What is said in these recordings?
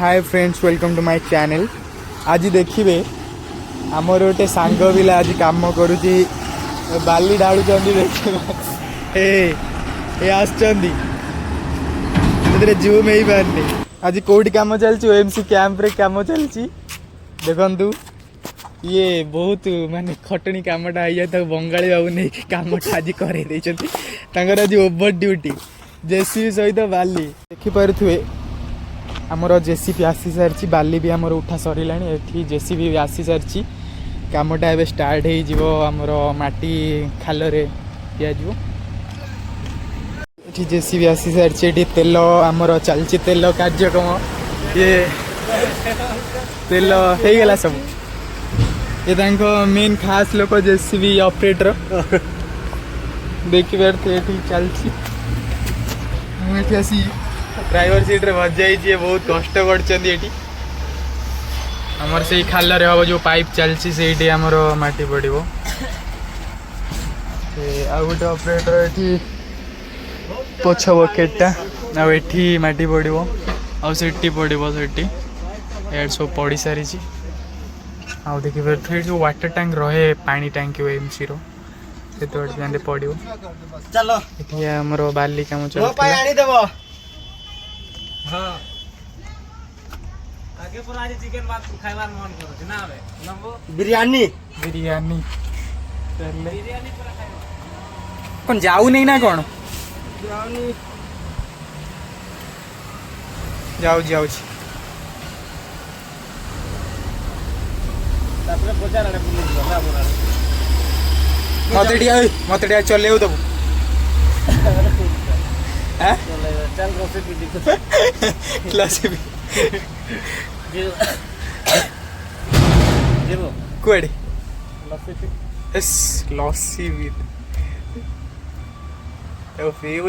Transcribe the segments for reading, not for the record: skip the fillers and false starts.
Hi friends welcome to my channel. आज देखिए आमर गोटे सांग पिला आज कम करुच्ची बाली ढाड़ू देखिए आसुम हो पारनी आज कौटी कम चलती ओएमसी कैंप रे कम चलती देखु ये बहुत माने खटणी कामटा हो जाए बंगाली बाबू नहीं कमटा आज कर आज ओवर ड्यूटी जेसीबी सहित बाली देखिपे आमर जेसीबी आसी सारी बाली भी आमर उठा सरला जेसीबी भी आसी सारी कामटा एवं स्टार्ट हो आमर माटी खाल दिज्व ये जेसीबी आसी सारी तेल आमर चलती तेल कार्यक्रम ये तेल हो गला सब ये मेन खास लोक जेसीबी ऑपरेटर देखिए चलती ड्राइवर सीट रे बजाई बहुत कष्ट कर आमर से खाल हम जो पाइप चलती से आमर माटी पड़ो आ गोटे ऑपरेटर ये पछ बकेटा आठी माटी पड़ो आठी पड़ो से सब पड़ सारी आउ देखिए जो वाटर टैंक रहे पानी टैंक एमसी रो से पड़ो चलो ये आमर बाली कम चल बिरयानी बिरयानी कौन जाऊ नहीं ना कौन जाऊ जाऊ मत चले दबू कुआड़े लस्सी भी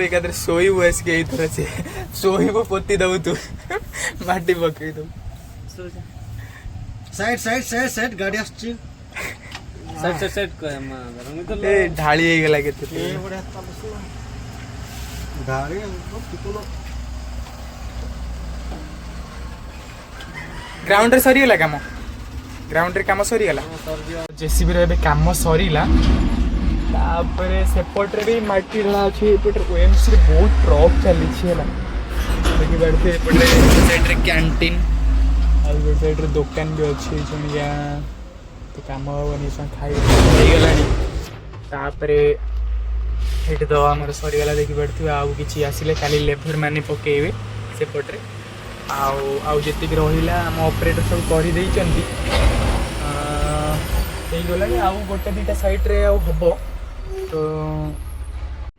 एकाद्रे शोब आसिक थर से शोब पोती दबू तू माटी पकई दबू साइड साइड साइड साइड गाड़ी आछी साइड साइड साइड कह ए ढाली हे गेला केते गाड़ी ग्राउंड रे सरीगला काम ग्राउंड रे काम सरीगला जेसीबी रे एबे काम सरीला तापरे सेपट रे भी माटी ढला अछि एपट ओएमसी रे बहुत ट्रक चली छी हला देखि बैठे एपटे साइड रे कैंटीन और गोटे साइड रे दुकान भी अछि जनिया तो काम होनी सा खाई हो गेलानी तापरे एठी तो हमर सरीगला देखि बैठे आउ किछि आसिले खाली लेबर माने पकेइबे सेपट रे आउ जी रहा आम ऑपरेटर सब कर गला आउ गोटे दीटा साइड रे हम तो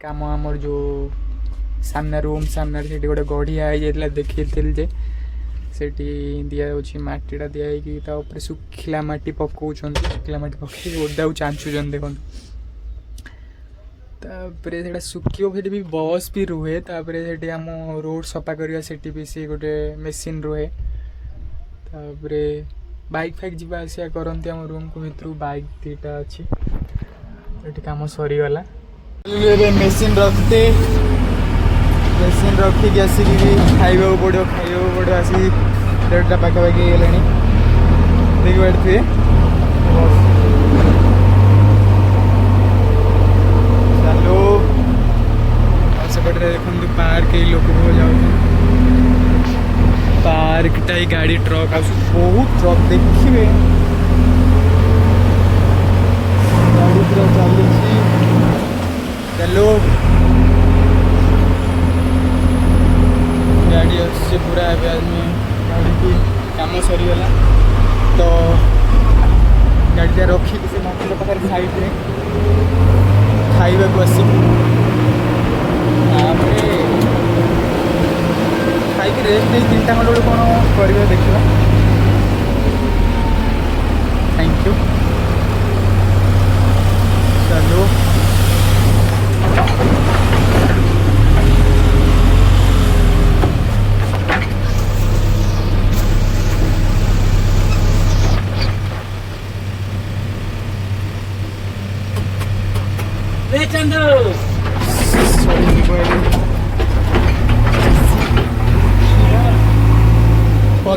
काम आमर जो सामना रूम सामना से गोटे गढ़िया हो जाता देखी जे से दिखाई मटीटा दिखाई सुखिला माटी पकाउं सुखिला माटी पकई ओडा चांचुन देखो तापरे सेटा सुखियो फिर भी बस भी रुहे तापरे सेठी आम रोड सफा करवा सेठी भी से गोटे मेसीन रुहे तापरे बाइक फाइक जीवा आसिया करती आम रूम को भितर बाइक दीटा अच्छी सेठी काम सरीगला मेसीन रखते मेसीन रखिक आसिक खाइबा पड़ो आसिक 1:30 पाखापाखि गला देखी बैठे सेपटे देखते पार्क लोक पार्क टाई गाड़ी ट्रक आ बहुत ट्रक देखिए गाड़ी पूरा चली चलो गाड़ी अच्छे पूरा गाड़ी की काम सरीगला तो गाड़ी रखी से मंदिर पाखे साइड रे खाइबा को आस खाई रेस्ट नहीं 3टा खंड कौन कर देखा थैंक यू चलो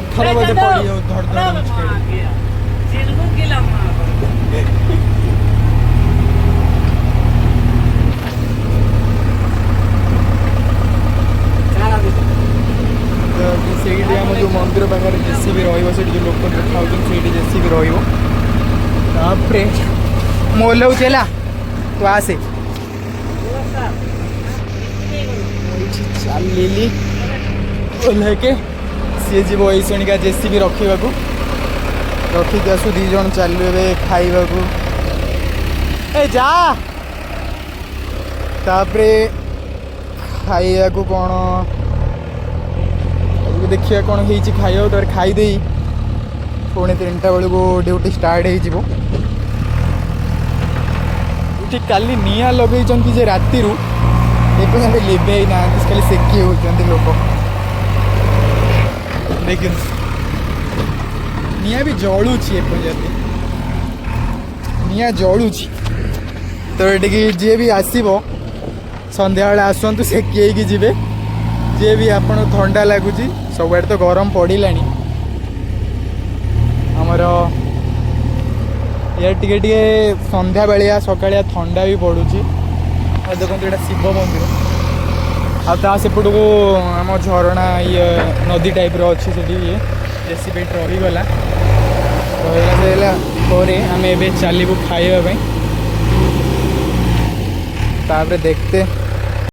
पत्थर बोधे पड़ी हो धड़ धड़ ସେଇଠି ଆମ ଯେଉଁ ମନ୍ଦିର ପାଖରେ ଜେସିବି ରହିବ ସେଇଠି ଯେଉଁ ଲୋକ ଖାଉଛନ୍ତି ସେଇଠି ଜେସିବି ରହିବ ତାପରେ ମୁଁ ଓହ୍ଲାଉଛି ହେଲା ତୁ ଆସେ ଏଇଠି ଚାଲିଲି ଓହ୍ଲାଇକି ସିଏ ଯିବ ଏଇ ଶୁଣିକା ଜେସିବି ରଖିବାକୁ ରଖିକି ଆସୁ ଦୁଇ ଜଣ ଚାଲିବୁ ଏବେ ଖାଇବାକୁ ଏ ଯା ତାପରେ ଖାଇବାକୁ କ'ଣ ଦେଖିବା କ'ଣ ହେଇଛି ଖାଇବାକୁ ତାପରେ ଖାଇଦେଇ ପୁଣି 3ଟା ବେଳକୁ ଡ୍ୟୁଟି ଷ୍ଟାର୍ଟ ହେଇଯିବ ଏଠି କାଲି ନିଆଁ ଲଗେଇଛନ୍ତି ଯେ ରାତିରୁ ଏପର୍ଯ୍ୟନ୍ତ ଲିଭେଇ ନାହାନ୍ତି ଖାଲି ସେକି ହେଉଛନ୍ତି ଲୋକ ଦେଖନ୍ତୁ ନିଆଁ ବି ଜଳୁଛି ଏପର୍ଯ୍ୟନ୍ତ ନିଆଁ ଜଳୁଛି ତ ଏଠିକି ଯିଏ ବି ଆସିବ ସନ୍ଧ୍ୟାବେଳେ ଆସନ୍ତୁ ସେକି ହେଇକି ଯିବେ ଯିଏ ବି ଆପଣ ଥଣ୍ଡା ଲାଗୁଛି ସବୁଆଡ଼େ ତ ଗରମ ପଡ଼ିଲାଣି ଆମର ଇଏ ଟିକେ ଟିକେ ସନ୍ଧ୍ୟାବେଳିଆ ସକାଳିଆ ଥଣ୍ଡା ବି ପଡ଼ୁଛି ଆଉ ଦେଖନ୍ତୁ ଏଇଟା ଶିବ ମନ୍ଦିର ଆଉ ତା ସେପଟକୁ ଆମ ଝରଣା ଇଏ ନଦୀ ଟାଇପ୍ର ଅଛି ସେଠି ଇଏ ଜେସିବି ରହିଗଲା ରହିଲା ପରେ ଆମେ ଏବେ ଚାଲିବୁ ଖାଇବା ପାଇଁ ତାପରେ ଦେଖତେ